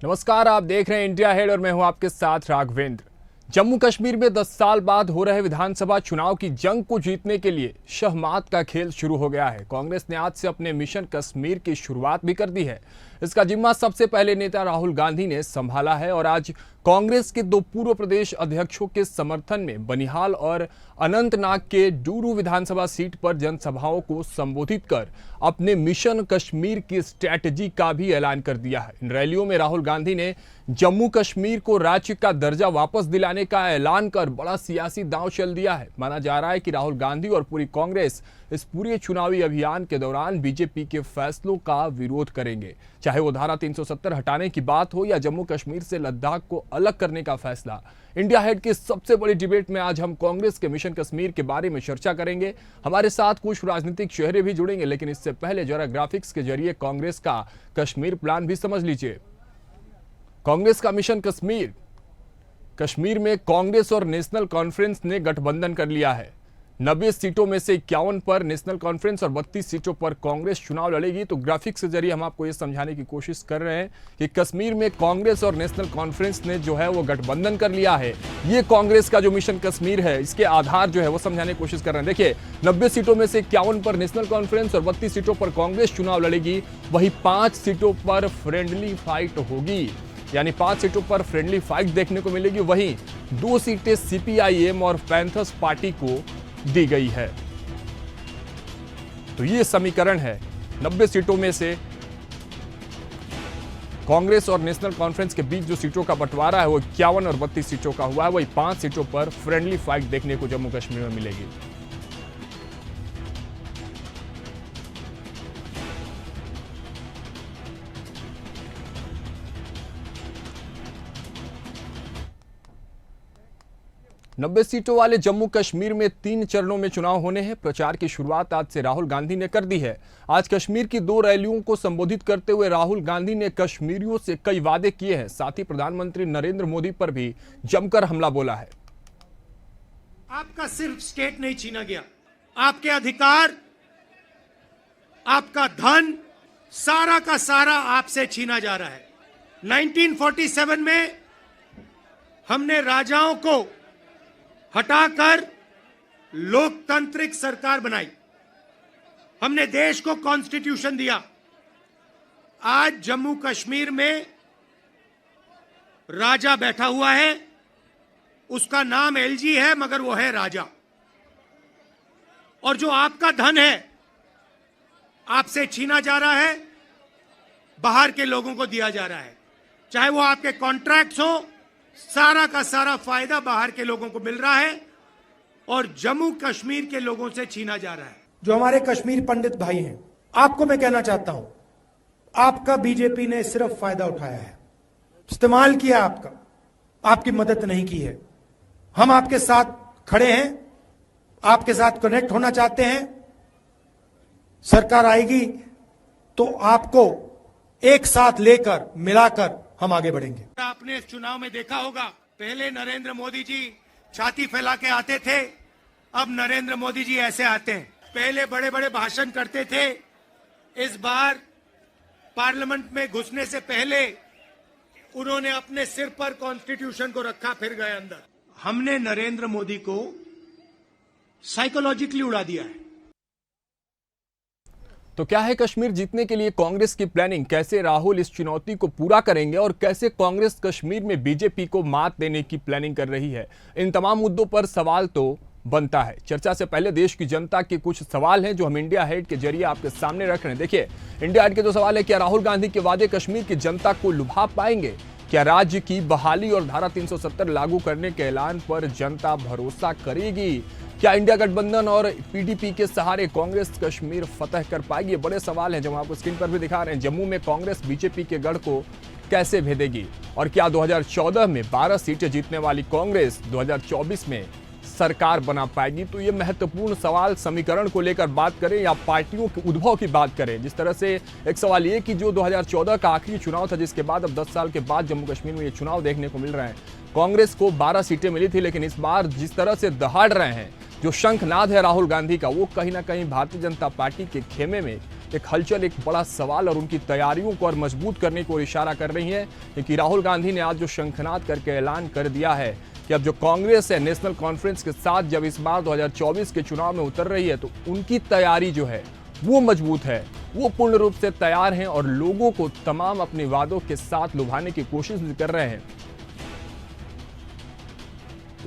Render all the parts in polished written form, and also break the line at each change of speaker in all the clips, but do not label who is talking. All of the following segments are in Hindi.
नमस्कार, आप देख रहे हैं इंडिया हेड और मैं हूं आपके साथ राघवेंद्र। जम्मू कश्मीर में 10 साल बाद हो रहे विधानसभा चुनाव की जंग को जीतने के लिए शहमात का खेल शुरू हो गया है। कांग्रेस ने आज से अपने मिशन कश्मीर की शुरुआत भी कर दी है। इसका जिम्मा सबसे पहले नेता राहुल गांधी ने संभाला है और आज कांग्रेस के दो पूर्व प्रदेश अध्यक्षों के समर्थन में बनिहाल और अनंतनाग के डूरू विधानसभा सीट पर जनसभाओं को संबोधित कर अपने मिशन कश्मीर की स्ट्रैटेजी का भी ऐलान कर दिया है। इन रैलियों में राहुल गांधी ने जम्मू कश्मीर को राज्य का दर्जा वापस दिलाने का ऐलान कर बड़ा सियासी दांव चल दिया है। माना जा रहा है कि राहुल गांधी और पूरी कांग्रेस इस पूरे चुनावी अभियान के दौरान बीजेपी के फैसलों का विरोध करेंगे, चाहे वो धारा 370 हटाने की बात हो या जम्मू कश्मीर से लद्दाख को अलग करने का फैसला। इंडिया हेड की सबसे बड़ी डिबेट में आज हम कांग्रेस के मिशन कश्मीर के बारे में चर्चा करेंगे। हमारे साथ कुछ राजनीतिक चेहरे भी जुड़ेंगे, लेकिन इससे पहले जरा ग्राफिक्स के जरिए कांग्रेस का कश्मीर प्लान भी समझ लीजिए। कांग्रेस का मिशन कश्मीर में कांग्रेस और नेशनल कॉन्फ्रेंस ने गठबंधन कर लिया है। 90 सीटों में से 51 पर नेशनल कॉन्फ्रेंस और 32 सीटों पर कांग्रेस चुनाव लड़ेगी। तो ग्राफिक्स के जरिए हम आपको यह समझाने की कोशिश कर रहे हैं कि कश्मीर में कांग्रेस और नेशनल कॉन्फ्रेंस ने जो है वो गठबंधन कर लिया है। ये कांग्रेस का जो मिशन कश्मीर है, इसके आधार जो है वो समझाने की कोशिश कर रहे हैं। देखिए, 90 सीटों में से 51 पर नेशनल कॉन्फ्रेंस और 32 सीटों पर कांग्रेस चुनाव लड़ेगी। वही 5 सीटों पर फ्रेंडली फाइट होगी, यानी 5 सीटों पर फ्रेंडली फाइट देखने को मिलेगी। वहीं 2 सीटें सीपीआईएम और पैंथर्स पार्टी को दी गई है। तो ये समीकरण है। 90 सीटों में से कांग्रेस और नेशनल कॉन्फ्रेंस के बीच जो सीटों का बंटवारा है वो 51 और 32 सीटों का हुआ है। वही 5 सीटों पर फ्रेंडली फाइट देखने को जम्मू कश्मीर में मिलेगी। नब्बे सीटों वाले जम्मू कश्मीर में 3 चरणों में चुनाव होने हैं। प्रचार की शुरुआत आज से राहुल गांधी ने कर दी है। आज कश्मीर की 2 रैलियों को संबोधित करते हुए राहुल गांधी ने कश्मीरियों से कई वादे किए हैं। साथ ही प्रधानमंत्री नरेंद्र मोदी पर भी जमकर हमला बोला है।
आपका सिर्फ स्टेट नहीं छीना गया, आपके अधिकार, आपका धन, सारा का सारा आपसे छीना जा रहा है। 1947 में हमने राजाओं को हटाकर लोकतांत्रिक सरकार बनाई, हमने देश को कॉन्स्टिट्यूशन दिया। आज जम्मू कश्मीर में राजा बैठा हुआ है, उसका नाम एलजी है मगर वो है राजा। और जो आपका धन है आपसे छीना जा रहा है, बाहर के लोगों को दिया जा रहा है। चाहे वो आपके कॉन्ट्रैक्ट्स हो, सारा का सारा फायदा बाहर के लोगों को मिल रहा है और जम्मू कश्मीर के लोगों से छीना जा रहा है।
जो हमारे कश्मीर पंडित भाई हैं, आपको मैं कहना चाहता हूं, आपका बीजेपी ने सिर्फ फायदा उठाया है, इस्तेमाल किया आपका, आपकी मदद नहीं की है। हम आपके साथ खड़े हैं, आपके साथ कनेक्ट होना चाहते हैं। सरकार आएगी तो आपको एक साथ लेकर मिलाकर हम आगे बढ़ेंगे।
आपने इस चुनाव में देखा होगा, पहले नरेंद्र मोदी जी छाती फैला के आते थे, अब नरेंद्र मोदी जी ऐसे आते हैं। पहले बड़े बड़े भाषण करते थे, इस बार पार्लियामेंट में घुसने से पहले उन्होंने अपने सिर पर कॉन्स्टिट्यूशन को रखा, फिर गए अंदर। हमने नरेंद्र मोदी को साइकोलॉजिकली उड़ा दिया है।
तो क्या है कश्मीर जीतने के लिए कांग्रेस की प्लानिंग? कैसे राहुल इस चुनौती को पूरा करेंगे और कैसे कांग्रेस कश्मीर में बीजेपी को मात देने की प्लानिंग कर रही है? इन तमाम मुद्दों पर सवाल तो बनता है। चर्चा से पहले देश की जनता के कुछ सवाल हैं जो हम इंडिया हेड के जरिए आपके सामने रख रहे हैं। देखिए, इंडिया हेड के 2 सवाल है। क्या राहुल गांधी के वादे कश्मीर की जनता को लुभा पाएंगे? क्या राज्य की बहाली और धारा 370 लागू करने के ऐलान पर जनता भरोसा करेगी? क्या इंडिया गठबंधन और पीडीपी के सहारे कांग्रेस कश्मीर फतह कर पाएगी? ये बड़े सवाल हैं जो हम आपको स्क्रीन पर भी दिखा रहे हैं। जम्मू में कांग्रेस बीजेपी के गढ़ को कैसे भेदेगी? और क्या 2014 में 12 सीटें जीतने वाली कांग्रेस 2024 में सरकार बना पाएगी? तो ये महत्वपूर्ण सवाल समीकरण को लेकर बात करें या पार्टियों के उद्भव की बात करें। जिस तरह से एक सवाल ये कि जो 2014 का आखिरी चुनाव था, जिसके बाद अब 10 साल के बाद जम्मू कश्मीर में ये चुनाव देखने को मिल रहे हैं। कांग्रेस को 12 सीटें मिली थी, लेकिन इस बार जिस तरह से दहाड़ रहे हैं, जो शंखनाद है राहुल गांधी का, वो कहीं ना कहीं भारतीय जनता पार्टी के खेमे में एक हलचल, एक बड़ा सवाल और उनकी तैयारियों को और मजबूत करने को इशारा कर रही है, क्योंकि राहुल गांधी ने आज जो शंखनाद करके ऐलान कर दिया है कि अब जो कांग्रेस है नेशनल कॉन्फ्रेंस के साथ जब इस बार 2024 के चुनाव में उतर रही है तो उनकी तैयारी जो है वो मजबूत है, वो पूर्ण रूप से तैयार हैं और लोगों को तमाम अपने वादों के साथ लुभाने की कोशिश कर रहे हैं।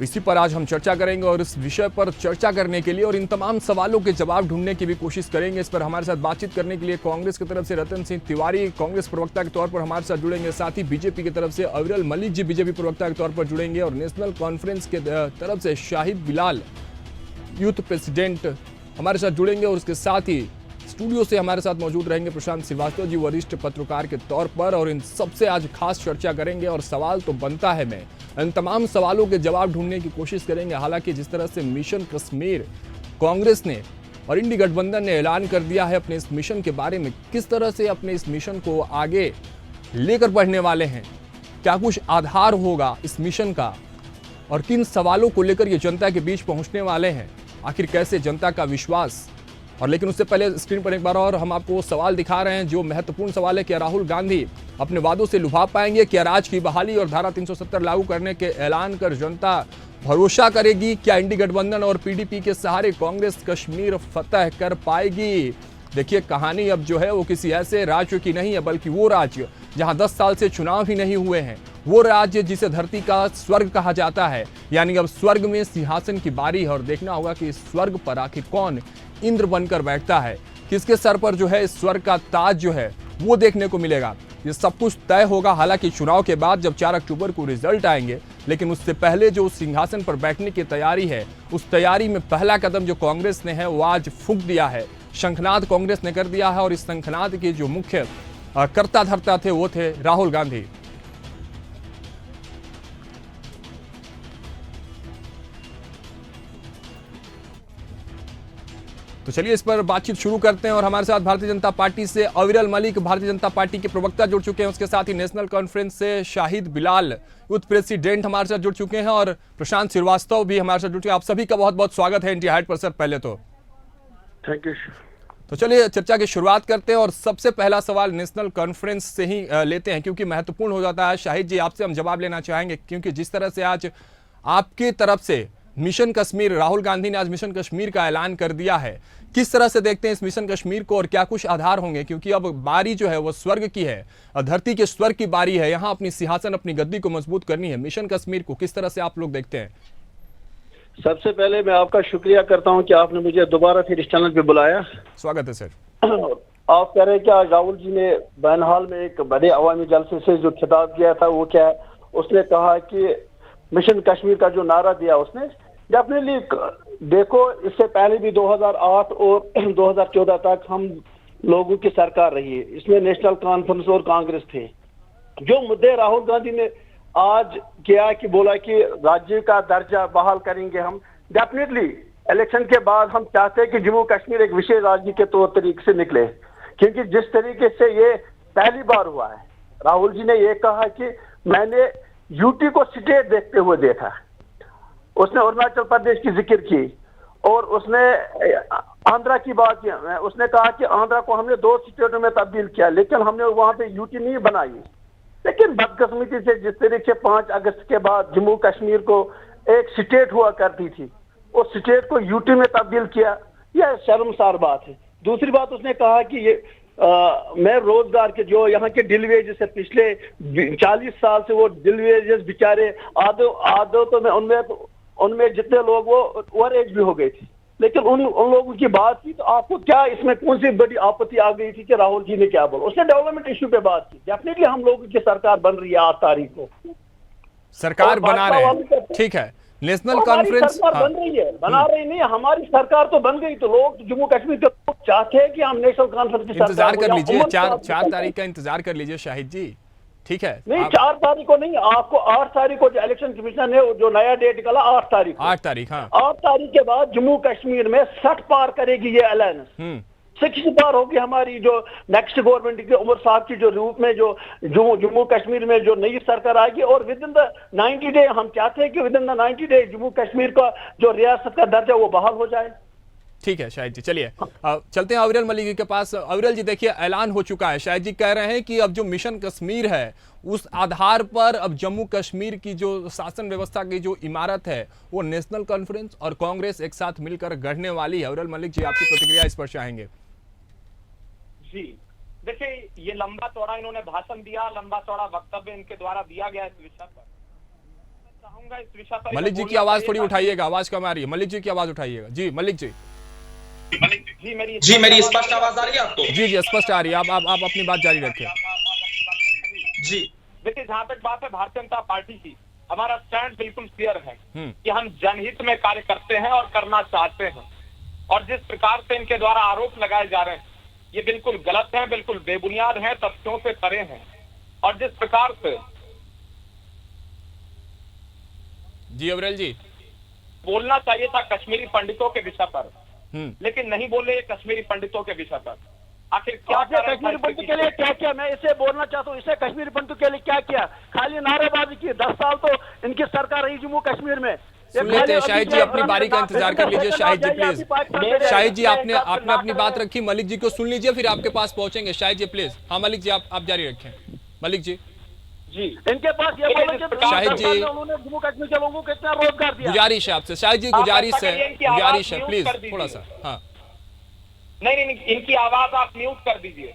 इसी पर आज हम चर्चा करेंगे और इस विषय पर चर्चा करने के लिए और इन तमाम सवालों के जवाब ढूंढने की भी कोशिश करेंगे। इस पर हमारे साथ बातचीत करने के लिए कांग्रेस की तरफ से रतन सिंह तिवारी कांग्रेस प्रवक्ता के तौर पर हमारे साथ जुड़ेंगे, साथ ही बीजेपी की तरफ से अविरल मलिक जी बीजेपी प्रवक्ता के तौर पर जुड़ेंगे और नेशनल कॉन्फ्रेंस के तरफ से शाहिद बिलाल यूथ प्रेसिडेंट हमारे साथ जुड़ेंगे और उसके साथ ही स्टूडियो से हमारे साथ मौजूद रहेंगे प्रशांत श्रीवास्तव जी वरिष्ठ पत्रकार के तौर पर, और इन सबसे आज खास चर्चा करेंगे। और सवाल तो बनता है, मैं इन तमाम सवालों के जवाब ढूंढने की कोशिश करेंगे। हालांकि जिस तरह से मिशन कश्मीर कांग्रेस ने और इंडी गठबंधन ने ऐलान कर दिया है अपने इस मिशन के बारे में, किस तरह से अपने इस मिशन को आगे लेकर बढ़ने वाले हैं, क्या कुछ आधार होगा इस मिशन का और किन सवालों को लेकर ये जनता के बीच पहुंचने वाले हैं, आखिर कैसे जनता का विश्वास। और लेकिन उससे पहले स्क्रीन पर एक बार और हम आपको सवाल दिखा रहे हैं जो महत्वपूर्ण सवाल है। क्या राहुल गांधी अपने वादों से लुभा पाएंगे? क्या राज्य की बहाली और धारा 370 लागू करने के ऐलान कर जनता भरोसा करेगी? क्या इंडी गठबंधन और पीडीपी के सहारे कांग्रेस कश्मीर फतह कर पाएगी? देखिए, कहानी अब जो है वो किसी ऐसे राज्य की नहीं है, बल्कि वो राज्य जहां 10 साल से चुनाव ही नहीं हुए हैं, वो राज्य जिसे धरती का स्वर्ग कहा जाता है। यानी अब स्वर्ग में सिंहासन की बारी है और देखना होगा कि इस स्वर्ग पर आखिर कौन इंद्र बनकर बैठता है, किसके सर पर जो है इस स्वर्ग का ताज जो है वो देखने को मिलेगा। ये सब कुछ तय होगा हालांकि चुनाव के बाद जब 4 अक्टूबर को रिजल्ट आएंगे, लेकिन उससे पहले जो सिंहासन पर बैठने की तैयारी है, उस तैयारी में पहला कदम जो कांग्रेस ने है वो आज फूंक दिया है, शंखनाद कांग्रेस ने कर दिया है। और इस शंखनाद के जो मुख्य कर्ता धर्ता थे वो थे राहुल गांधी। तो चलिए इस पर बातचीत शुरू करते हैं और हमारे साथ भारतीय जनता पार्टी से अविरल मलिक भारतीय जनता पार्टी के प्रवक्ता जुड़ चुके हैं, उसके साथ ही नेशनल कॉन्फ्रेंस से शाहिद बिलाल यूथ प्रेसिडेंट हमारे साथ जुड़ चुके हैं और प्रशांत श्रीवास्तव भी हमारे साथ जुड़ चुके हैं। आप सभी का बहुत बहुत स्वागत है इंडिया हाइट पर सर। पहले तो
थैंक यू।
तो चलिए चर्चा की शुरुआत करते हैं और सबसे पहला सवाल नेशनल कॉन्फ्रेंस से ही लेते हैं क्योंकि महत्वपूर्ण हो जाता है। शाहिद जी, आपसे हम जवाब लेना चाहेंगे क्योंकि जिस तरह से आज आपकी तरफ से मिशन कश्मीर, राहुल गांधी ने आज मिशन कश्मीर का ऐलान कर दिया है, किस तरह से देखते हैं इस मिशन कश्मीर को और क्या कुछ आधार होंगे? क्योंकि अब बारी जो है वो स्वर्ग की है, धरती के स्वर्ग की बारी है, यहाँ अपनी सिंहासन अपनी गद्दी को मजबूत करनी है। मिशन कश्मीर को किस तरह से आप लोग देखते हैं?
सबसे पहले मैं आपका शुक्रिया करता हूं कि आपने मुझे दोबारा फिर इस चैनल पे बुलाया।
स्वागत है सर।
आप कह रहे हैं कि आज राहुल जी ने बैनहाल में एक बड़े अवामी जलसे से जो खिताब किया था वो क्या है? उसने कहा कि मिशन कश्मीर का जो नारा दिया उसने डेफिनेटली, देखो इससे पहले भी 2008 और 2014 तक हम लोगों की सरकार रही है, इसमें नेशनल कॉन्फ्रेंस और कांग्रेस थे। जो मुद्दे राहुल गांधी ने आज किया कि बोला कि राज्य का दर्जा बहाल करेंगे हम, डेफिनेटली इलेक्शन के बाद हम चाहते हैं कि जम्मू कश्मीर एक विशेष राज्य के तौर तरीके से निकले, क्योंकि जिस तरीके से ये पहली बार हुआ है, राहुल जी ने ये कहा कि मैंने यूटी को स्टेट देखते हुए देखा, उसने अरुणाचल प्रदेश की जिक्र की और उसने आंध्रा की बात की। उसने कहा कि आंध्रा को हमने 2 स्टेटों में तब्दील किया लेकिन हमने वहां पे यूटी नहीं बनाई। लेकिन बदकिस्मती से जिस तरीके से 5 अगस्त के बाद जम्मू कश्मीर को एक स्टेट हुआ करती थी, उस स्टेट को यूटी में तब्दील किया, यह शर्मसार बात है। दूसरी बात उसने कहा कि ये मैं रोजगार के जो यहाँ के डिलीवेजेस है, पिछले 40 साल से वो डिलीवेजेस बेचारे आधो तो उनमें जितने लोग वो ओवर एज भी हो गए थे, लेकिन उन लोगों की बात की तो आपको क्या इसमें कौन सी बड़ी आपत्ति आ गई थी कि राहुल जी ने क्या बोला? उसने डेवलपमेंट इश्यू पे बात की। डेफिनेटली हम लोगों की सरकार बन रही है 8 तारीख को,
सरकार बना रहे हैं, ठीक है। नेशनल कॉन्फ्रेंस
बन रही है, बना रही नहीं, हमारी सरकार तो बन गई। तो लोग जम्मू कश्मीर के लोग चाहते हैं कि हम नेशनल कॉन्फ्रेंस की
इंतजार कर लीजिए, 4 तारीख का इंतजार कर लीजिए शाहिद जी, ठीक है?
नहीं 4 तारीख को नहीं, आपको 8 तारीख को जो इलेक्शन कमीशन ने जो नया डेट निकाला 8 तारीख, हाँ 8 तारीख के बाद जम्मू कश्मीर में 60 पार करेगी ये अलायंस, 60 पार होगी हमारी जो नेक्स्ट गवर्नमेंट की उमर साहब की जो रूप में जो जम्मू कश्मीर में जो नई सरकार आएगी। और विद इन द 90 डे हम चाहते हैं कि with in the 90 day Jammu Kashmir का जो रियासत का दर्जा वो बहाल हो जाए।
ठीक है शाहिद जी, चलिए चलते हैं अविरल मलिक जी के पास। अविरल जी देखिए, ऐलान हो चुका है, शाहिद जी कह रहे हैं कि अब जो मिशन कश्मीर है उस आधार पर अब जम्मू कश्मीर की जो शासन व्यवस्था की जो इमारत है वो नेशनल कॉन्फ्रेंस और कांग्रेस एक साथ मिलकर गढ़ने वाली है। अविरल मलिक जी, आपकी प्रतिक्रिया इस पर चाहेंगे।
जी देखिए, ये लंबा चौड़ा इन्होंने भाषण दिया, लंबा चौड़ा वक्तव्य इनके द्वारा दिया गया इस विषय पर। मैं चाहूंगा इस विषय पर
मलिक जी की आवाज थोड़ी उठाइएगा, आवाज कम आ रही है। मलिक जी की आवाज उठाइएगा। जी मलिक जी।
जी मेरी स्पष्ट आवाज आ रही है आपको?
जी जी स्पष्ट आ रही है। आप अपनी बात जारी रखें।
जी देखिए, जहाँ तक बात है भारतीय जनता पार्टी की, हमारा स्टैंड बिल्कुल क्लियर है कि हम जनहित में कार्य करते हैं और करना चाहते हैं। और जिस प्रकार से इनके द्वारा आरोप लगाए जा रहे हैं ये बिल्कुल गलत है, बिल्कुल बेबुनियाद है, तथ्यों से परे हैं। और जिस प्रकार से
जी अविरल जी
बोलना चाहिए था कश्मीरी पंडितों के विषय पर, लेकिन नहीं बोले ये कश्मीरी पंडितों के विषय पर। आखिर क्या
कश्मीरी पंडित के लिए क्या किया? मैं इसे बोलना चाहता हूँ, इसे कश्मीरी पंडितों के लिए क्या किया? खाली नारेबाजी की। 10 साल तो इनकी सरकार रही जम्मू कश्मीर में।
सुन लेते हैं शाहिद जी, अपनी बारी का इंतजार कर लीजिए। शाहिद जी प्लीज। शाहिद जी आपने अपनी बात रखी, मलिक जी को सुन लीजिए, फिर आपके पास पहुंचेंगे। शाहिद जी प्लीज। हाँ मलिक जी, आप जारी रखें। मलिक जी
जी
इनके पास ये बोलो कि
शाहिद जी
उन्होंने जम्मू कश्मीर के लोगों को कितना रोजगार दिया।
गुजारिश है आपसे शाहिद जी, गुजारिश है प्लीज थोड़ा सा। हाँ
नहीं, इनकी आवाज आप म्यूट कर दीजिए।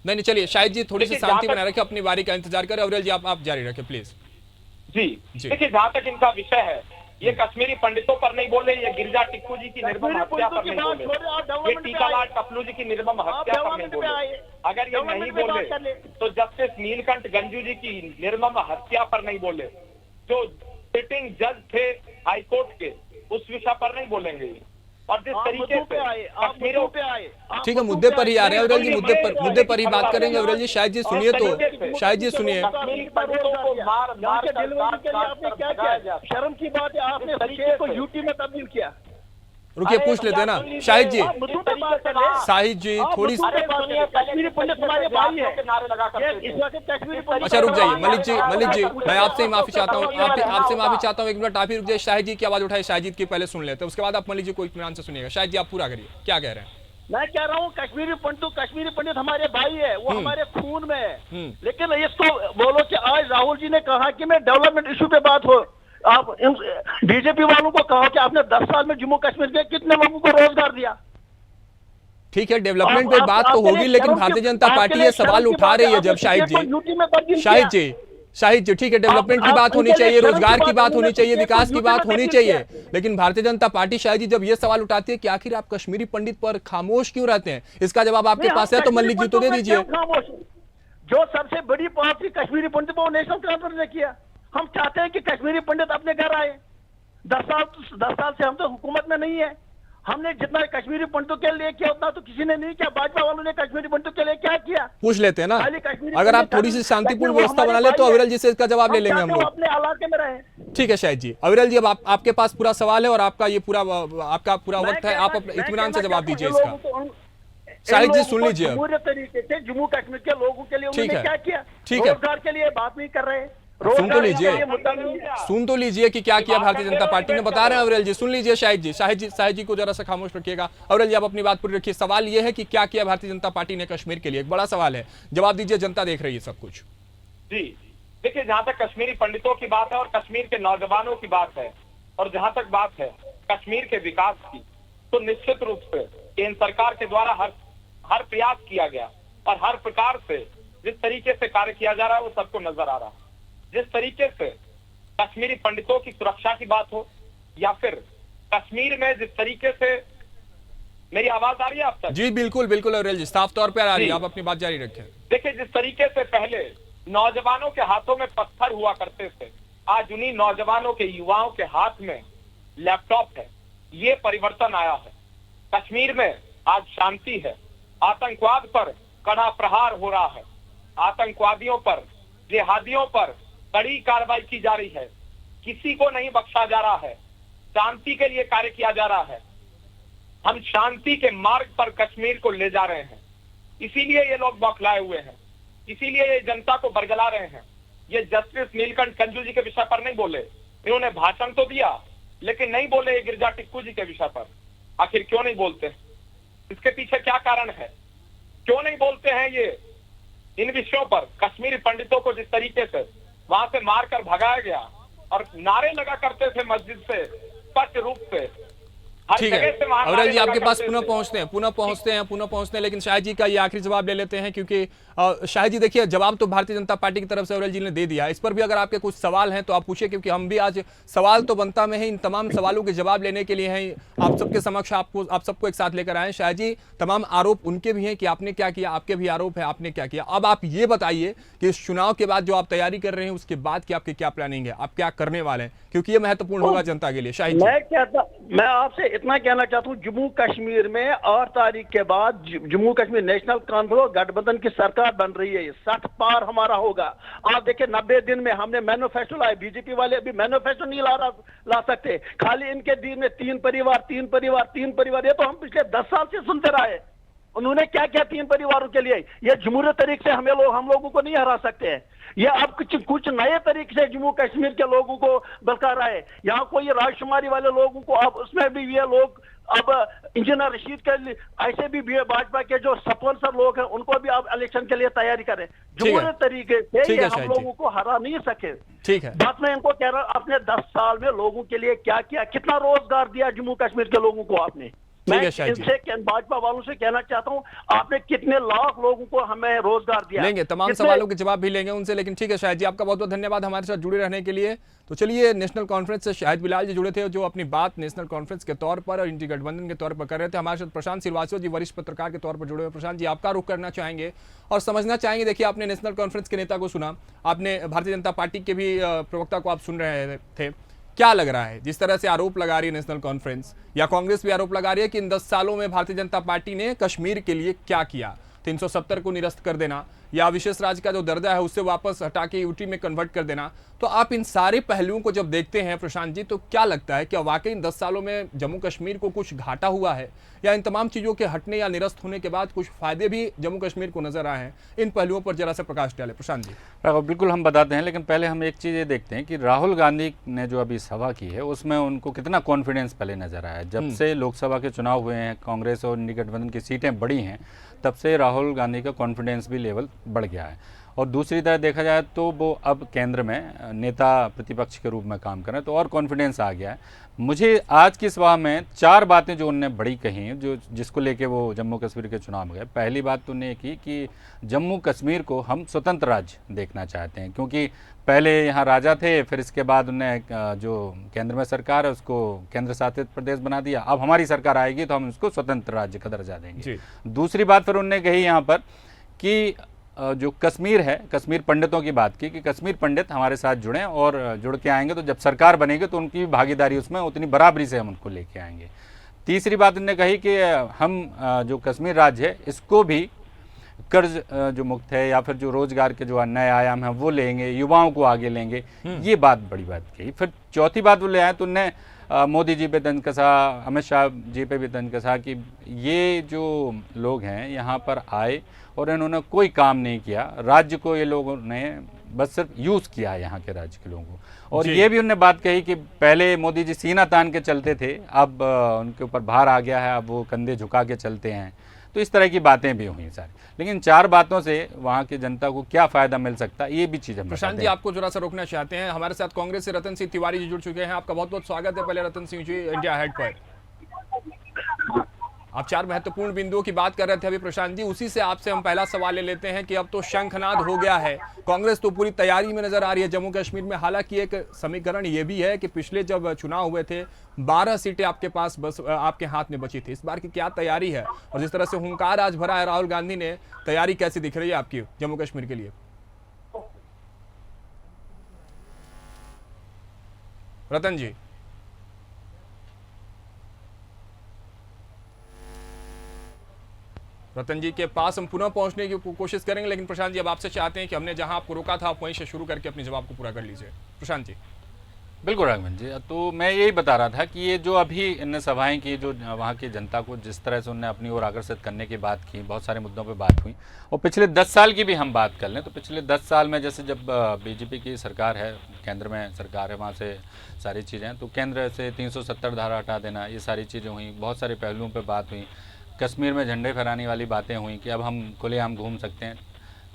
नहीं चलिए शाहिद जी थोड़ी सी शांति बनाए रखें, अपनी बारी का इंतजार करें। अविरल जी आप जारी रखें प्लीज।
जी देखिए, जहाँ तक इनका विषय है ये कश्मीरी पंडितों पर नहीं बोले, ये गिरिजा टिक्कू जी की निर्मम हत्या पर नहीं बोले, ये टीकालाल टपलू जी की निर्मम हत्या पर नहीं बोले। अगर ये नहीं बोले तो जस्टिस नीलकंठ गंजू जी की निर्मम हत्या पर नहीं बोले, जो सिटिंग जज थे हाईकोर्ट के उस विषय पर नहीं बोलेंगे। और जिस तरीके से कश्मीरों पे आए,
ठीक है, मुद्दे पर ही आ रहे हैं अविरल जी, मुद्दे पर ही बात करेंगे। अविरल जी शाहिद जी सुनिए, तो शाहिद जी सुनिए।
शर्म की बात है, आपने बच्चे को यूटी में तब्दील किया।
रुकिए पूछ लेते हैं ना शाहिद जी। शाहिद जी थोड़ी
कश्मीरी पंडित हमारे भाई है, इस वक्त कश्मीरी पंडित।
अच्छा रुक जाइए मलिक जी मैं आपसे ही माफी चाहता हूँ, आपसे माफी चाहता हूँ। एक मिनट आप ही रुक जाइए। शाहिद जी की आवाज उठाए, शाहिद जी की पहले सुन लेते हैं, उसके बाद आप मलिक जी को इत्मीनान से सुनिएगा। शाहिद जी आप पूरा करिए, क्या कह रहे हैं?
मैं कह रहा हूँ कश्मीरी पंडित हमारे भाई है, वो हमारे खून में है। लेकिन इसको बोलो कि आज राहुल जी ने कहा कि मैं डेवलपमेंट इशू पे बात हो, आप बीजेपी वालों को कहो कि आपने 10 साल में जम्मू कश्मीर के कितने लोगों को रोजगार दिया।
ठीक है, डेवलपमेंट पे बात तो होगी, लेकिन भारतीय जनता पार्टी ये सवाल उठा रही है। जब शाहिद जी ठीक है, डेवलपमेंट की बात होनी चाहिए, रोजगार की बात होनी चाहिए, विकास की बात होनी चाहिए, लेकिन भारतीय जनता पार्टी शाहिद जी जब ये सवाल उठाती है कि आखिर आप कश्मीरी पंडित पर खामोश क्यों रहते हैं, इसका जवाब आपके पास है तो मलिक जी तो दे दीजिए।
जो सबसे बड़ी बात थी कश्मीरी पंडित को नेशनल कॉन्फ्रेंस ने किया। हम चाहते हैं कि कश्मीरी पंडित अपने घर आए। 10 साल से हम तो हुकूमत में नहीं है। हमने जितना कश्मीरी पंडितों के लिए किया उतना तो किसी ने नहीं किया। भाजपा वालों ने कश्मीरी पंडितों के लिए क्या किया?
पूछ लेते हैं ना, अगर आप थोड़ी सी शांतिपूर्ण व्यवस्था बना ले तो अविरल जी से इसका जवाब ले लेंगे हम लोग।
अपने इलाके में रहे।
ठीक है शाहिद जी। अविरल जी अब आपके पास पूरा सवाल है और आपका पूरा वक्त है, आप इत्मीनान से जवाब दीजिए इसका। शाहिद जी सुन लीजिए।
पूरे तरीके से जम्मू कश्मीर के लोगों के लिए उन्होंने क्या किया?
ठीक है,
रोजगार के लिए बात नहीं कर रहे।
सुन तो लीजिए कि क्या किया भारतीय जनता पार्टी ने, बता रहे हैं अविरल जी। सुन लीजिए शाहिद जी को जरा सा खामोश रखिएगा। अविरल जी आप अपनी बात पूरी रखिए। सवाल ये है कि क्या किया भारतीय जनता पार्टी ने कश्मीर के लिए, एक बड़ा सवाल है, जवाब दीजिए, जनता देख रही है सब कुछ।
जी देखिए, जहाँ तक कश्मीरी पंडितों की बात है और कश्मीर के नौजवानों की बात है, और जहाँ तक बात है कश्मीर के विकास की, तो निश्चित रूप से केंद्र सरकार के द्वारा हर प्रयास किया गया और हर प्रकार से जिस तरीके से कार्य किया जा रहा है वो सबको नजर आ रहा है। जिस तरीके से कश्मीरी पंडितों की सुरक्षा की बात हो या फिर कश्मीर में जिस तरीके से, मेरी आवाज आ रही है आप तक?
जी बिल्कुल अविरल जी, साफ तौर पर आ रही है, आप अपनी बात जारी रखें।
देखिए, जिस तरीके से पहले नौजवानों के हाथों में पत्थर हुआ करते थे, आज उन्हीं नौजवानों के, युवाओं के हाथ में लैपटॉप है। ये परिवर्तन आया है। कश्मीर में आज शांति है। आतंकवाद पर कड़ा प्रहार हो रहा है। आतंकवादियों पर, जिहादियों पर कड़ी कार्रवाई की जा रही है। किसी को नहीं बख्शा जा रहा है। शांति के लिए कार्य किया जा रहा है। हम शांति के मार्ग पर कश्मीर को ले जा रहे हैं। इसीलिए ये लोग बौखलाए हुए हैं, इसीलिए ये जनता को बरगला रहे हैं। ये जस्टिस नीलकंठ गंजू जी के विषय पर नहीं बोले, इन्होंने भाषण तो दिया लेकिन नहीं बोले ये गिरिजा टिक्कू जी के विषय पर। आखिर क्यों नहीं बोलते? इसके पीछे क्या कारण है? क्यों नहीं बोलते हैं ये इन विषयों पर? कश्मीरी पंडितों को जिस तरीके से वहां से मारकर भगाया गया और नारे लगा करते थे मस्जिद से, स्पष्ट रूप से हर
ठीक
जगह
है
से वहां
अविरल
नारे
जी, आपके
लगा
पास
करते
पुनः
थे।
पहुंचते हैं, लेकिन शाहिद जी का ये आखिरी जवाब ले लेते हैं, क्योंकि शाहिद जी देखिए, जवाब तो भारतीय जनता पार्टी की तरफ से अविरल जी ने दे दिया। इस पर भी अगर आपके कुछ सवाल हैं तो आप पूछिए, क्योंकि हम भी आज सवाल तो बनता में है, इन तमाम सवालों के जवाब लेने के लिए हैं आप सबके समक्ष, आप सबको एक साथ लेकर आए। शाहिद जी, तमाम आरोप उनके भी हैं कि आपने क्या किया, आपके भी आरोप है आपने क्या किया। अब आप ये बताइए कि इस चुनाव के बाद जो आप तैयारी कर रहे हैं उसके बाद की आपकी क्या प्लानिंग है, आप क्या करने वाले हैं, क्योंकि ये महत्वपूर्ण होगा जनता के लिए। शाहिद जी,
मैं आपसे इतना कहना चाहता हूँ, जम्मू कश्मीर में 8 तारीख के बाद जम्मू कश्मीर नेशनल कॉन्फ्रेंस गठबंधन की सरकार बन रही है। 60 पार हमारा होगा। आप देखिए 90 दिन में हमने मैनिफेस्टो लाए। बीजेपी वाले अभी मैनिफेस्टो नहीं ला सकते। खाली इनके दिन में 3 परिवार, ये तो हम पिछले 10 साल से सुनते रहे। उन्होंने क्या किया 3 परिवारों के लिए? ये जमहूरी तरीके से हम लोगों को नहीं हरा सकते हैं। ये अब कुछ नए तरीके से जम्मू कश्मीर के लोगों को बलका रहा है। यहाँ कोई राजकुमारी वाले लोगों को अब उसमें भी ये लोग अब इंजीनियर रशीद के ऐसे भी भाजपा के जो स्पॉन्सर लोग हैं उनको भी अब इलेक्शन के लिए तैयारी करें। जमहूरी तरीके से ये हम लोगों को हरा नहीं सके।
ठीक है,
बात मैं इनको कह रहा हूँ, आपने 10 साल में लोगों के लिए क्या किया? कितना रोजगार दिया जम्मू कश्मीर के लोगों को आपने? मैं इनसे भाजपा वालों से कहना चाहता हूं, आपने कितने लाख लोगों को हमें रोजगार दिया?
लेंगे तमाम सवालों के जवाब भी लेंगे उनसे, लेकिन ठीक है शाहिद जी, आपका बहुत बहुत धन्यवाद हमारे साथ जुड़े रहने के लिए। तो चलिए, नेशनल कॉन्फ्रेंस से शाहिद बिलाल जी जुड़े थे, जो अपनी बात नेशनल कॉन्फ्रेंस के तौर पर और इंडी गठबंधन के तौर पर कर रहे थे। हमारे साथ प्रशांत श्रीवास्तव जी वरिष्ठ पत्रकार के तौर पर जुड़े हुए। प्रशांत जी, आपका रुख करना चाहेंगे और समझना चाहेंगे। देखिए, आपने नेशनल कॉन्फ्रेंस के नेता को सुना, आपने भारतीय जनता पार्टी के भी प्रवक्ता को आप सुन रहे थे। क्या लग रहा है, जिस तरह से आरोप लगा रही है नेशनल कॉन्फ्रेंस या कांग्रेस भी आरोप लगा रही है कि इन 10 सालों में भारतीय जनता पार्टी ने कश्मीर के लिए क्या किया? 370 को निरस्त कर देना या विशेष राज्य का जो दर्जा है उससे वापस हटा के यूटी में कन्वर्ट कर देना। तो आप इन सारे पहलुओं को जब देखते हैं प्रशांत जी, तो क्या लगता है कि वाकई इन 10 सालों में जम्मू कश्मीर को कुछ घाटा हुआ है, या इन तमाम चीजों के हटने या निरस्त होने के बाद कुछ फायदे भी जम्मू कश्मीर को नजर आए हैं? इन पहलुओं पर जरा सा प्रकाश डाले प्रशांत जी।
बिल्कुल, हम बताते हैं, लेकिन पहले हम एक चीज़ ये देखते हैं कि राहुल गांधी ने जो अभी सभा की है उसमें उनको कितना कॉन्फिडेंस पहले नजर आया। जब से लोकसभा के चुनाव हुए हैं, कांग्रेस और इंडी गठबंधन की सीटें बढ़ी हैं, तब से राहुल गांधी का कॉन्फिडेंस भी लेवल बढ़ गया है। और दूसरी तरफ देखा जाए तो वो अब केंद्र में नेता प्रतिपक्ष के रूप में काम कर रहे हैं, तो और कॉन्फिडेंस आ गया है। मुझे आज की सभा में 4 बातें जो उनने बड़ी कही, जो जिसको लेके वो जम्मू कश्मीर के चुनाव में गए। पहली बात तो उन्होंने की कि जम्मू कश्मीर को हम स्वतंत्र राज्य देखना चाहते हैं, क्योंकि पहले यहाँ राजा थे, फिर इसके बाद उन्हें जो केंद्र में सरकार है उसको केंद्र शासित प्रदेश बना दिया। अब हमारी सरकार आएगी तो हम उसको स्वतंत्र राज्य का दर्जा देंगे। दूसरी बात फिर उन्होंने कही यहाँ पर कि जो कश्मीर है, कश्मीर पंडितों की बात की कि कश्मीर पंडित हमारे साथ जुड़ें और जुड़ के आएंगे तो जब सरकार बनेगी तो उनकी भागीदारी उसमें उतनी बराबरी से हम उनको लेके आएंगे। तीसरी बात उन्होंने कही कि हम जो कश्मीर राज्य है इसको भी कर्ज जो मुक्त है या फिर जो रोजगार के जो नए आयाम हैं वो लेंगे, युवाओं को आगे लेंगे। ये बात बड़ी बात कही। फिर चौथी बात वो ले आए तो उनने मोदी जी पे तंज कसा, अमित शाह जी पे भी तंज कसा कि ये जो लोग हैं यहाँ पर आए और इन्होंने कोई काम नहीं किया, राज्य को ये लोगों ने बस सिर्फ यूज़ किया है यहाँ के राज्य के लोगों को। और ये भी उन्होंने बात कही कि पहले मोदी जी सीना तान के चलते थे, अब उनके ऊपर भार आ गया है, अब वो कंधे झुका के चलते हैं। तो इस तरह की बातें भी हुई सारी, लेकिन 4 बातों से वहाँ की जनता को क्या फायदा मिल सकता है ये भी चीज़ हम
प्रशांत जी आपको जरा सा रोकना चाहते हैं। हमारे साथ कांग्रेस से रतन सिंह तिवारी जी जुड़ चुके हैं। आपका बहुत बहुत स्वागत है पहले रतन सिंह जी इंडिया हेड पर। आप 4 महत्वपूर्ण बिंदुओं की बात कर रहे थे अभी प्रशांत जी, उसी से आपसे हम पहला सवाल ले लेते हैं कि अब तो शंखनाद हो गया है, कांग्रेस तो पूरी तैयारी में नजर आ रही है जम्मू कश्मीर में। हालांकि एक समीकरण ये भी है कि पिछले जब चुनाव हुए थे 12 सीटें आपके पास बस आपके हाथ में बची थी। इस बार की क्या तैयारी है और जिस तरह से हुंकार आज भरा है राहुल गांधी ने, तैयारी कैसी दिख रही है आपकी जम्मू कश्मीर के लिए? रतन जी रतन जी के पास हम पुनः पहुंचने की कोशिश करेंगे, लेकिन प्रशांत जी अब आपसे चाहते हैं कि हमने जहां आपको रोका था आप वहीं से शुरू करके अपने जवाब को पूरा कर लीजिए। प्रशांत जी।
बिल्कुल राघवन जी, तो मैं यही बता रहा था कि ये जो अभी इन सभाएं की, जो वहाँ की जनता को जिस तरह से उन्होंने अपनी ओर आकर्षित करने की बात की, बहुत सारे मुद्दों पे बात हुई। और पिछले 10 साल की भी हम बात कर लें तो पिछले 10 साल में जैसे जब बीजेपी की सरकार है, केंद्र में सरकार है, वहाँ से सारी चीज़ें, तो केंद्र से 370 धारा हटा देना, ये सारी चीज़ें हुई, बहुत सारे पहलुओं पर बात हुई। कश्मीर में झंडे फहराने वाली बातें हुई कि अब हम खुलेआम घूम सकते हैं।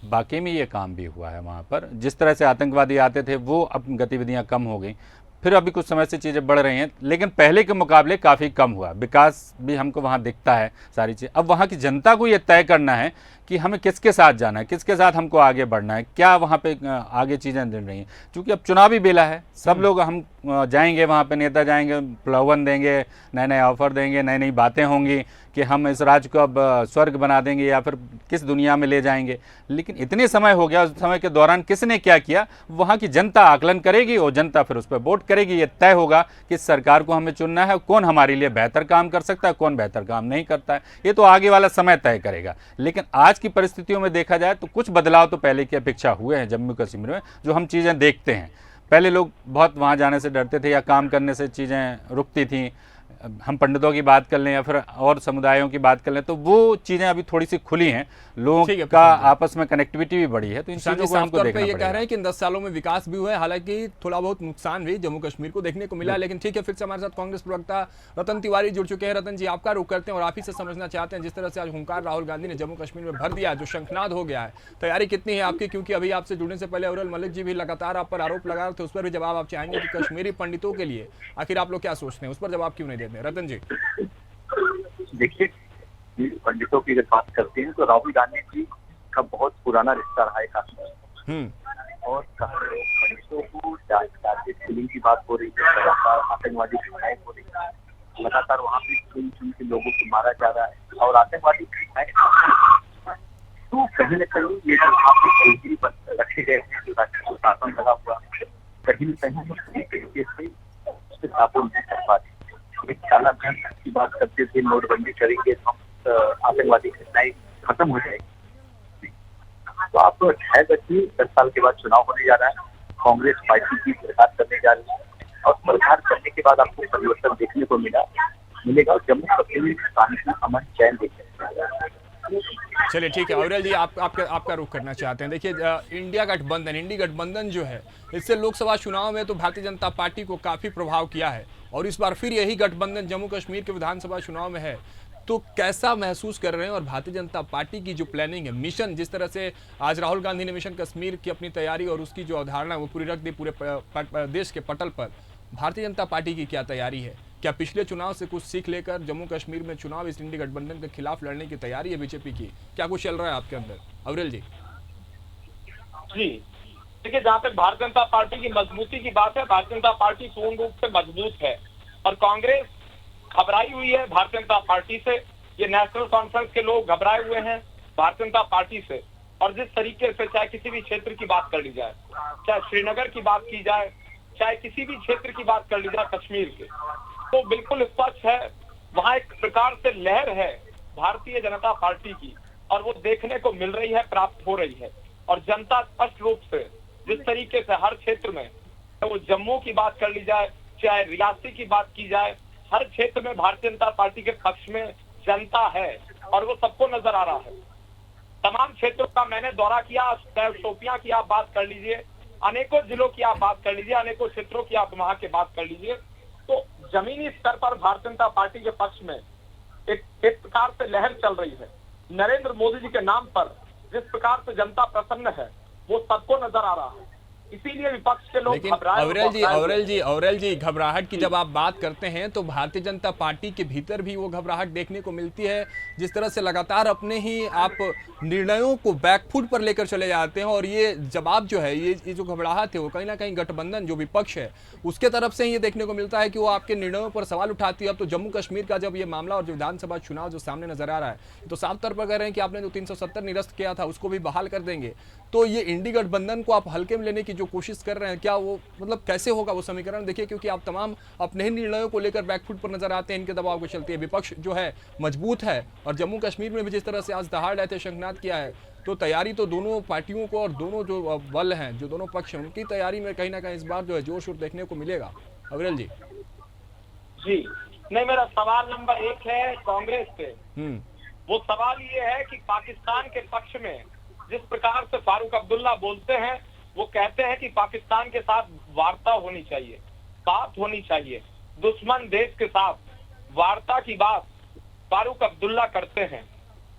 बाकी में ये काम भी हुआ है वहाँ पर। जिस तरह से आतंकवादी आते थे वो अब गतिविधियाँ कम हो गई, फिर अभी कुछ समय से चीज़ें बढ़ रही हैं, लेकिन पहले के मुकाबले काफ़ी कम हुआ। विकास भी हमको वहाँ दिखता है, सारी चीज़। अब वहाँ की जनता को ये तय करना है कि हमें किसके साथ जाना है, किसके साथ हमको आगे बढ़ना है, क्या वहाँ पे आगे चीज़ें मिल रही हैं। क्योंकि अब चुनावी बेला है, सब लोग हम जाएंगे वहाँ पे, नेता जाएंगे, प्रलोभन देंगे, नए नए ऑफर देंगे, नई नई बातें होंगी कि हम इस राज्य को अब स्वर्ग बना देंगे या फिर किस दुनिया में ले जाएंगे। लेकिन इतने समय हो गया, उस समय के दौरान किसने क्या किया, वहाँ की जनता आकलन करेगी और जनता फिर उस पर वोट करेगी। ये तय होगा कि सरकार को हमें चुनना है, कौन हमारे लिए बेहतर काम कर सकता है, कौन बेहतर काम नहीं करता है, ये तो आगे वाला समय तय करेगा। लेकिन आज की परिस्थितियों में देखा जाए तो कुछ बदलाव तो पहले की अपेक्षा हुए हैं जम्मू कश्मीर में, जो हम चीज़ें देखते हैं। पहले लोग बहुत वहाँ जाने से डरते थे या काम करने से चीज़ें रुकती थीं। हम पंडितों की बात कर लें या फिर और समुदायों की बात कर लें तो वो चीज़ें अभी थोड़ी सी खुली हैं, लोगों का आपस में कनेक्टिविटी भी बढ़ी है। तो इन चीज़ों को हमको देखना
ये कह रहे हैं कि इन 10 सालों में विकास भी हुआ है, हालांकि थोड़ा बहुत नुकसान भी जम्मू कश्मीर को देखने को मिला। लेकिन ठीक है, फिर से हमारे साथ कांग्रेस प्रवक्ता रतन तिवारी जुड़ चुके हैं। रतन जी, आपका रुख करते हैं और आप ही से समझना चाहते हैं, जिस तरह से आज हुंकार राहुल गांधी ने जम्मू कश्मीर में भर दिया, जो शंखनाद हो गया है, तैयारी कितनी है आपकी? क्योंकि अभी आपसे जुड़ने से पहले अव्वल मलिक जी भी लगातार आप पर आरोप लगा रहे थे, उस पर भी जवाब आप चाहेंगे कि कश्मीरी पंडितों के लिए आखिर आप लोग क्या सोचते हैं, उस पर जवाब क्यों नहीं देते हैं? रतन जी
देखिए, पंडितों की अगर बात करते हैं तो राहुल गांधी जी का बहुत पुराना रिश्ता रहा है काश्मीर, और पंडितों को टारगेट किलिंग की बात हो रही है, लगातार आतंकवादी घटनाएं हो रही है, लगातार वहाँ पे चुन चुन के लोगों को मारा जा रहा है और आतंकवादी घटनाएं, तो कहीं न कहीं ये जो वहाँ पे केंद्रीय पर रखे गए हैं, जो राज्य शासन लगा हुआ, कहीं न कहीं हम सही तरीके से काबू नहीं कर पाते। एक चाला बहन की बात करते थे, नोटबंदी करेंगे तो हम आतंकवादी घटनाएं खत्म हो जाएगी। तो आप ध्यान रखिए, 10 साल के बाद चुनाव होने जा रहा है, कांग्रेस पार्टी की सरकार करने जा रही है और सरकार करने के बाद आपको परिवर्तन देखने को मिलेगा और जम्मू कश्मीर में शांति, अमन, चैन देखने को मिलेगा।
चलिए ठीक है, अव्वल जी आपका रुख करना चाहते हैं। देखिए, इंडिया गठबंधन, इंडी गठबंधन जो है, इससे लोकसभा चुनाव में तो भारतीय जनता पार्टी को काफी प्रभाव किया है और इस बार फिर यही गठबंधन जम्मू कश्मीर के विधानसभा चुनाव में है। तो कैसा महसूस कर रहे हैं? और भारतीय जनता पार्टी की जो प्लानिंग है, मिशन, जिस तरह से आज राहुल गांधी ने मिशन कश्मीर की अपनी तैयारी और उसकी जो अवधारणा वो पूरी रख दी पूरे देश के पटल पर, भारतीय जनता पार्टी की क्या तैयारी है? क्या पिछले चुनाव से कुछ सीख लेकर जम्मू कश्मीर में चुनाव इस इंडी गठबंधन के खिलाफ लड़ने की तैयारी है बीजेपी की? क्या कुछ चल रहा है आपके अंदर, अव्वल जी?
जी देखिए, जहाँ तक भारतीय जनता पार्टी की मजबूती की बात है, भारतीय जनता पार्टी पूर्ण रूप से मजबूत है और कांग्रेस घबराई हुई है भारतीय जनता पार्टी से। ये नेशनल कॉन्फ्रेंस के लोग घबराए हुए हैं भारतीय जनता पार्टी से। और जिस तरीके से चाहे किसी भी क्षेत्र की बात कर ली जाए, चाहे श्रीनगर की बात की जाए, चाहे किसी भी क्षेत्र की बात कर ली जाए कश्मीर के, तो बिल्कुल स्पष्ट है वहां एक प्रकार से लहर है भारतीय जनता पार्टी की और वो देखने को मिल रही है, प्राप्त हो रही है। और जनता स्पष्ट रूप से जिस तरीके से हर क्षेत्र में, वो जम्मू की बात कर ली जाए, चाहे रियासी की बात की जाए, हर क्षेत्र में भारतीय जनता पार्टी के पक्ष में जनता है और वो सबको नजर आ रहा है। तमाम क्षेत्रों का मैंने दौरा किया, शोपियां की आप बात कर लीजिए, अनेकों जिलों की आप बात कर लीजिए, अनेकों क्षेत्रों की आप वहां की बात कर लीजिए, तो जमीनी स्तर पर भारतीय जनता पार्टी के पक्ष में एक प्रकार से लहर चल रही है। नरेंद्र मोदी जी के नाम पर जिस प्रकार से जनता प्रसन्न है वो सबको नजर आ रहा है, इसीलिए विपक्ष के लोग घबराए।
अव्वल जी घबराहट की जब आप बात करते हैं तो भारतीय जनता पार्टी के भीतर भी वो घबराहट देखने को मिलती है, जिस तरह से लगातार अपने ही आप निर्णयों को बैकफुट पर लेकर चले जाते हैं और ये जवाब जो है, ये जो घबराहट है वो कहीं ना कहीं गठबंधन जो विपक्ष है उसके तरफ से ये देखने को मिलता है कि वो आपके निर्णयों पर सवाल उठाती है। अब तो जम्मू कश्मीर का जब ये मामला और जो विधानसभा चुनाव जो सामने नजर आ रहा है, तो साफ तौर पर कह रहे हैं कि आपने जो 370 निरस्त किया था उसको भी बहाल कर देंगे। तो ये इंडी गठबंधन को आप हल्के में लेने की जो कोशिश कर रहे हैं, क्या वो मतलब कैसे होगा वो समीकरण? देखिए, क्योंकि आप तमाम अपने ही निर्णयों को लेकर बैकफुट पर नजर आते हैं, इनके दबाव को चलती है, विपक्ष जो है मजबूत है, और जम्मू कश्मीर में भी जिस तरह से आज दहाड़ रहते शंखनाद किया है, तो तैयारी तो दोनों पार्टियों को और दोनों जो बल हैं, जो दोनों पक्ष हैं, उनकी तैयारी में कहीं ना कहीं इस बार जो है जोर शोर देखने को मिलेगा। अविरल जी।
जी नहीं, मेरा सवाल नंबर 1 है कांग्रेस से। वो सवाल ये है कि पाकिस्तान के पक्ष में जिस प्रकार से फारूक अब्दुल्ला बोलते हैं, वो कहते हैं कि पाकिस्तान के साथ वार्ता होनी चाहिए, बात होनी चाहिए। दुश्मन देश के साथ वार्ता की बात फारूक अब्दुल्ला करते हैं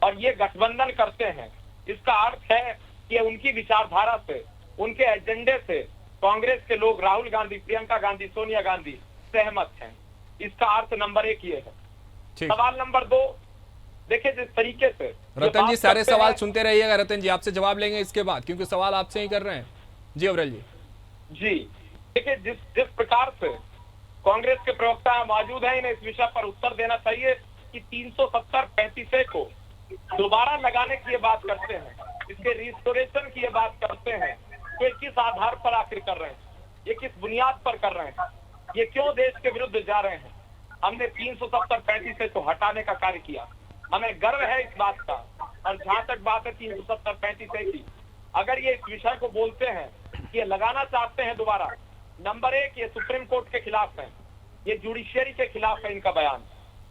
और ये गठबंधन करते हैं। इसका अर्थ है कि उनकी विचारधारा से, उनके एजेंडे से कांग्रेस के लोग, राहुल गांधी, प्रियंका गांधी, सोनिया गांधी सहमत हैं। इसका अर्थ नंबर 1 ये है। सवाल नंबर 2, देखिए जिस तरीके से
रतन जी सारे सवाल सुनते रहिएगा, रतन जी आपसे जवाब लेंगे इसके बाद, क्योंकि सवाल आपसे ही कर रहे हैं। जी अविरल जी।
जी देखिए, जिस प्रकार से कांग्रेस के प्रवक्ता मौजूद हैं, इन्हें इस विषय पर उत्तर देना चाहिए कि 370-35 को दोबारा लगाने की ये बात करते हैं, इसके रिस्टोरेशन की ये बात करते हैं, तो किस आधार पर आखिर कर रहे हैं, ये किस बुनियाद पर कर रहे हैं, ये क्यों देश के विरुद्ध जा रहे हैं? हमने 370-35 को हटाने का कार्य किया, हमें गर्व है इस बात का। और जहां तक बात है 370-35 की, अगर ये इस विषय को बोलते हैं कि ये लगाना चाहते हैं दोबारा, नंबर 1 ये सुप्रीम कोर्ट के खिलाफ है, ये जुडिशियरी के खिलाफ है इनका बयान।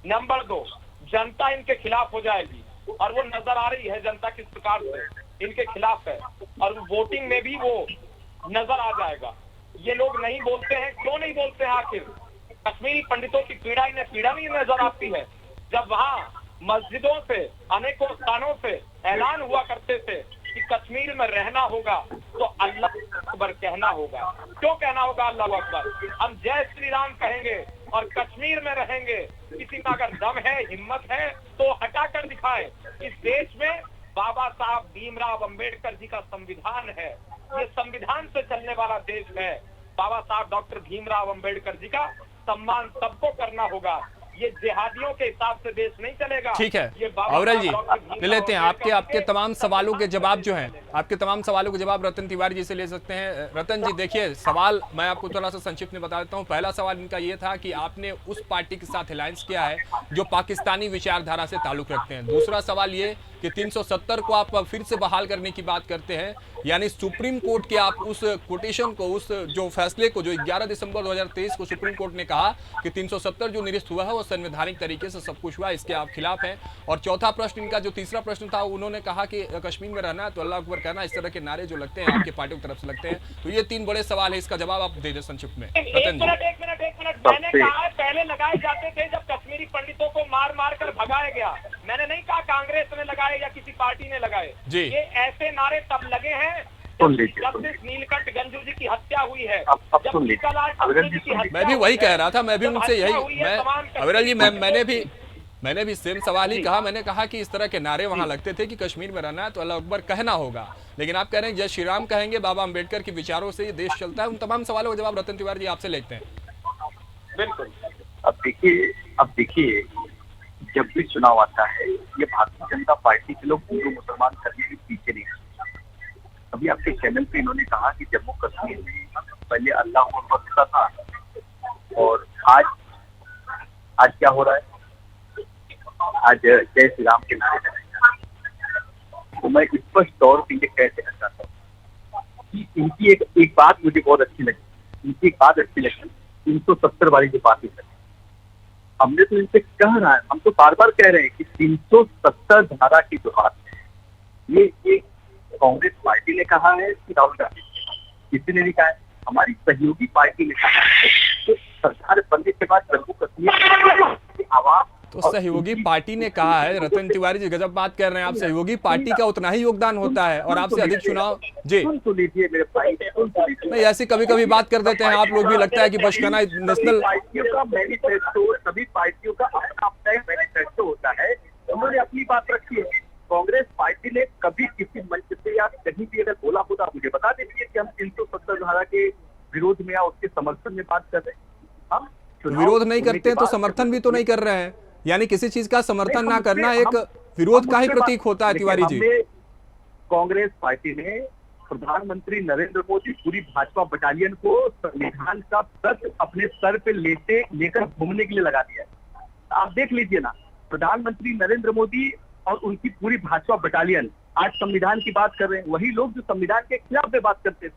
नंबर 2, जनता इनके खिलाफ हो जाएगी और वो नजर आ रही है जनता किस प्रकार से इनके खिलाफ है, और वोटिंग में भी वो नजर आ जाएगा। ये लोग नहीं बोलते हैं, क्यों नहीं बोलते हैं? आखिर कश्मीरी पंडितों की पीड़ा इन्हें पीड़ा नहीं नजर आती है, जब वहाँ मस्जिदों से, अनेकों स्थानों से ऐलान हुआ करते थे कि कश्मीर में रहना होगा तो अल्लाह अकबर कहना होगा। क्यों कहना होगा अल्लाह अकबर? हम जय श्री राम कहेंगे और कश्मीर में रहेंगे। किसी में अगर दम है, हिम्मत है तो हटा कर दिखाए। इस देश में बाबा साहब भीमराव अंबेडकर जी का संविधान है, ये संविधान से चलने वाला देश है। बाबा साहब डॉक्टर भीमराव अंबेडकर जी का सम्मान सबको करना होगा। ये जिहादियों के हिसाब से देश नहीं चलेगा।
ठीक है अविरल जी, ले लेते हैं आपके तमाम सवालों के जवाब जो हैं, आपके तमाम सवालों के जवाब रतन तिवारी जी से ले सकते हैं। रतन जी देखिए, सवाल मैं आपको थोड़ा सा संक्षिप्त में बता देता हूं। पहला सवाल इनका ये था कि आपने उस पार्टी के साथ अलायंस किया है जो पाकिस्तानी विचारधारा से ताल्लुक रखते हैं। दूसरा सवाल ये कि 370 को आप फिर से बहाल करने की बात करते हैं, यानी सुप्रीम कोर्ट के आप उस कोटेशन को, उस जो फैसले को, जो 11 दिसंबर 2023 को सुप्रीम कोर्ट ने कहा कि 370 जो निरस्त हुआ है वो संवैधानिक तरीके से सब कुछ हुआ, इसके आप खिलाफ हैं। और चौथा प्रश्न इनका, जो तीसरा प्रश्न था, उन्होंने कहा कि कश्मीर में रहना है तो अल्लाह अकबर कहना, इस तरह के नारे जो लगते हैं आपकी पार्टी की तरफ से लगते हैं। तो ये 3 बड़े सवाल है, इसका जवाब आप दे दें संक्षिप्त में।
एक मिनट मैंने कहा पहले लगाए जाते थे जब कश्मीरी पंडितों को मार मार कर भगाया गया। मैंने नहीं कहा कांग्रेस ने लगाए या किसी पार्टी ने लगाए। ये ऐसे नारे तब लगे हैं जस्टिस नीलकंठ गंजू जी की हत्या हुई है।
मैं भी वही कह रहा था, मैं भी उनसे यही, अविरल जी मैंने भी सेम सवाल ही कहा। मैंने कहा कि इस तरह के नारे वहां लगते थे कि कश्मीर में रहना है तो अल्लाह अकबर कहना होगा, लेकिन आप कह रहे हैं जय श्री राम कहेंगे, बाबा अंबेडकर के विचारों से ये देश चलता है। उन तमाम सवालों का जवाब रतन तिवारी जी आपसे लेते हैं।
बिल्कुल।
अब देखिए जब भी चुनाव आता है, ये भारतीय जनता पार्टी के लोग हिंदू मुसलमान करने के पीछे नहीं है। अभी आपके चैनल पे इन्होंने कहा कि जम्मू कश्मीर में पहले अल्लाह अकबर था और आज क्या हो रहा है? आज जय श्री राम के नारे लगाए। तो मैं स्पष्ट तौर पर ये कह देना चाहता हूँ कि इनकी एक बात मुझे बहुत अच्छी लगी। इनकी एक बात अच्छी लगी, 370 वाली जो बात है, हमने तो इनसे कह रहा है, हम तो बार बार कह रहे हैं कि 370 धारा की जो बात है, ये कांग्रेस पार्टी ने कहा है कि राहुल गांधी, किसी ने नहीं कहा है, हमारी सहयोगी पार्टी ने कहा है। तो सरकार बनने के बाद जम्मू कश्मीर की आवाज,
तो सहयोगी पार्टी ने कहा है। रतन तिवारी जी गजब बात कर रहे हैं आप। सहयोगी पार्टी का उतना ही योगदान होता है और आपसे अधिक चुनाव जी
तो लीजिए मेरे भाई,
नहीं ऐसी कभी कभी बात कर देते हैं आप लोग भी, लगता है कि बशकाना नेशनल
पार्टियों का मैनिफेस्टो, सभी पार्टियों का अपना अपना एक मैनिफेस्टो होता है। उन्होंने अपनी बात रखी है। कांग्रेस पार्टी ने कभी किसी मंच से या कहीं भी अगर बोला होता, मुझे बता दीजिए कि हम 370 धारा के विरोध में या उसके समर्थन में बात कर रहे हैं। हम
विरोध नहीं करते हैं तो समर्थन भी तो नहीं कर रहे हैं, यानी किसी चीज का समर्थन ना करना एक विरोध का ही प्रतीक होता है। तिवारी जी,
कांग्रेस पार्टी ने प्रधानमंत्री नरेंद्र मोदी पूरी भाजपा बटालियन को संविधान का प्रत अपने सर पे लेकर घूमने के लिए लगा दिया है। आप देख लीजिए ना, प्रधानमंत्री नरेंद्र मोदी और उनकी पूरी भाजपा बटालियन आज संविधान की बात कर रहे हैं। वही लोग जो संविधान के खिलाफ में बात करते थे,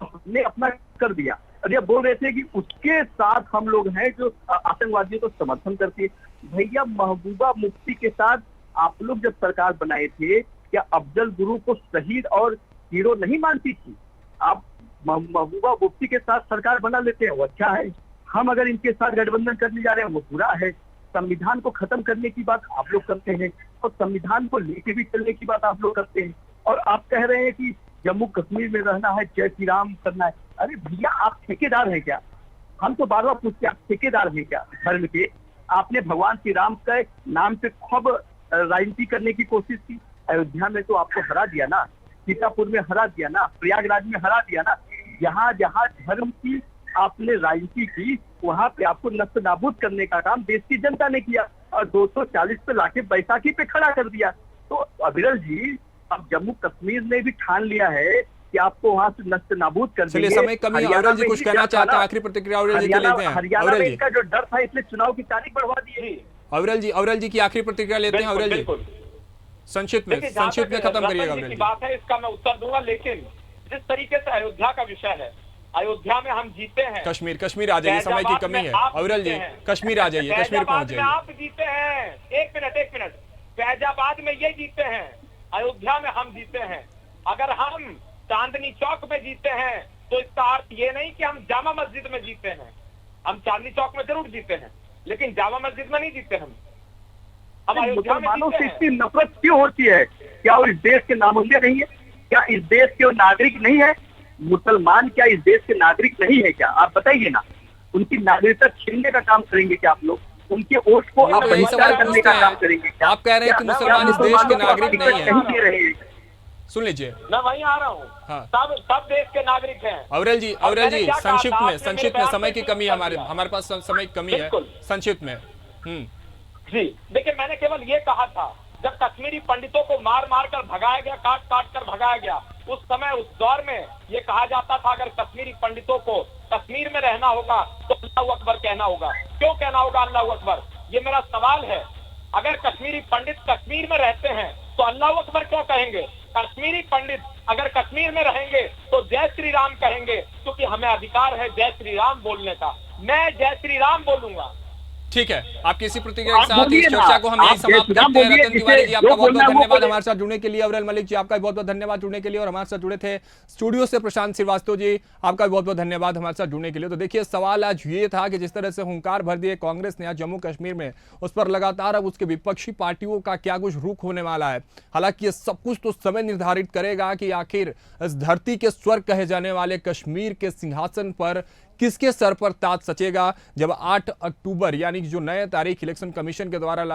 हमने अपना कर दिया और ये बोल रहे थे कि उसके साथ हम लोग हैं जो आतंकवादियों को समर्थन करते हैं। भैया, महबूबा मुफ्ती के साथ आप लोग जब सरकार बनाए थे, क्या अफजल गुरु को शहीद और हीरो नहीं मानती थी? आप महबूबा मुफ्ती के साथ सरकार बना लेते हैं, वो अच्छा है। हम अगर इनके साथ गठबंधन करने जा रहे हैं, वो बुरा है। संविधान को खत्म करने की बात आप लोग करते हैं और संविधान को लेके भी चलने की बात आप लोग करते हैं। और आप कह रहे हैं कि जम्मू कश्मीर में रहना है, जय श्री राम करना है। अरे भैया, आप ठेकेदार हैं क्या? हम तो बार बार पूछते हैं, आप ठेकेदार हैं क्या धर्म के? आपने भगवान श्री राम के नाम पे खूब राजनीति करने की कोशिश की। अयोध्या में तो आपको हरा दिया ना, सीतापुर में हरा दिया ना, प्रयागराज में हरा दिया ना। जहाँ जहाँ धर्म की आपने राजनीति की, वहां पे आपको नष्ट नाबूद करने का काम देश की जनता ने किया और 240 पे लाके बैसाखी पे खड़ा कर दिया। तो अविरल जी, अब जम्मू कश्मीर ने भी ठान लिया है कि आपको वहां से नष्ट नाबूद कर देंगे।
समय कमी, अविरल जी कुछ कहना चाहते हैं, आखिरी प्रतिक्रिया अविरल जी के लेते हैं।
हरियाणा में इनका जो डर था, इसलिए चुनाव की तारीख बढ़वा दी।
अविरल जी की आखिरी प्रतिक्रिया लेते हैं। अविरल जी, संक्षिप्त में खत्म करिएगा। अविरल जी,
बात है, इसका मैं उत्तर दूंगा, लेकिन जिस तरीके से अयोध्या का विषय है, अयोध्या में हम जीते हैं।
कश्मीर आ जाइए, समय की कमी है। अविरल जी, कश्मीर आ जाइए, कश्मीर पहुंच जाइए।
आप जीते हैं, एक मिनट। फैजाबाद में ये जीते हैं, अयोध्या में हम जीते हैं। अगर हम चांदनी चौक में जीते हैं तो इसका अर्थ ये नहीं कि हम जामा मस्जिद में जीते हैं। हम चांदनी चौक में जरूर जीते हैं, लेकिन जामा मस्जिद में नहीं जीते। हम
मुसलमानों से इतनी नफरत क्यों होती है? क्या वो इस देश के नामुमकिन नहीं है? क्या इस देश के नागरिक नहीं है? मुसलमान क्या इस देश के नागरिक नहीं है क्या? आप बताइए ना। उनकी नागरिकता छीनने का काम करेंगे क्या आप लोग? उनके वोट को आप बहिष्कार करने का काम करेंगे क्या?
आप कह रहे हैं कि मुसलमान इस देश के नागरिक नहीं है। सुन लीजिए,
मैं वहीं आ रहा हूँ।
हाँ।
सब देश के नागरिक हैं।
अविरल जी, संक्षिप्त में समय की कमी है, हमारे पास समय की कमी है, संक्षिप्त में।
जी देखिए, मैंने केवल ये कहा था, जब कश्मीरी पंडितों को मार कर भगाया गया, काट कर भगाया गया, उस समय उस दौर में ये कहा जाता था, अगर कश्मीरी पंडितों को कश्मीर में रहना होगा तो अल्लाहू अकबर कहना होगा। क्यों कहना होगा अल्लाहू अकबर? ये मेरा सवाल है। अगर कश्मीरी पंडित कश्मीर में रहते हैं तो अल्लाहू अकबर क्यों कहेंगे? कश्मीरी पंडित अगर कश्मीर में रहेंगे तो जय श्री राम कहेंगे, क्योंकि हमें अधिकार है जय श्री राम बोलने का। मैं जय श्री राम बोलूंगा।
ठीक है, आपकी इसी प्रतिक्रिया के साथ इस चर्चा को हम यही समाप्त करते हैं। रतन तिवारी जी, आपका बहुत बहुत धन्यवाद हमारे साथ जुड़ने के लिए। अविरल मलिक जी, आपका बहुत बहुत धन्यवाद जुड़ने के लिए। और हमारे साथ जुड़े थे स्टूडियो से प्रशांत श्रीवास्तव जी, आपका बहुत बहुत धन्यवाद हमारे साथ जुड़ने के लिए। तो देखिए, सवाल आज ये था कि जिस तरह से हुंकार भर दिए कांग्रेस ने आज जम्मू कश्मीर में, उस पर लगातार अब उसके विपक्षी पार्टियों का क्या कुछ रुख होने वाला है। हालांकि ये सब कुछ तो समय निर्धारित करेगा कि आखिर इस धरती के स्वर्ग कहे जाने वाले कश्मीर के सिंहासन पर किसके सर पर ताज सचेगा। जब 8 अक्टूबर यानी जो नए तारीख इलेक्शन कमीशन के द्वारा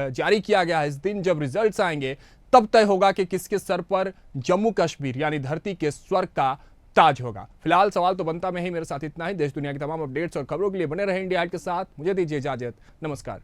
जारी किया गया है, इस दिन जब रिजल्ट्स आएंगे, तब तय होगा कि किसके सर पर जम्मू कश्मीर यानी धरती के स्वर्ग का ताज होगा। फिलहाल सवाल तो बनता में ही। मेरे साथ इतना ही। देश दुनिया की तमाम अपडेट्स और खबरों के लिए बने रहे इंडिया हाइट के साथ। मुझे दीजिए इजाजत, नमस्कार।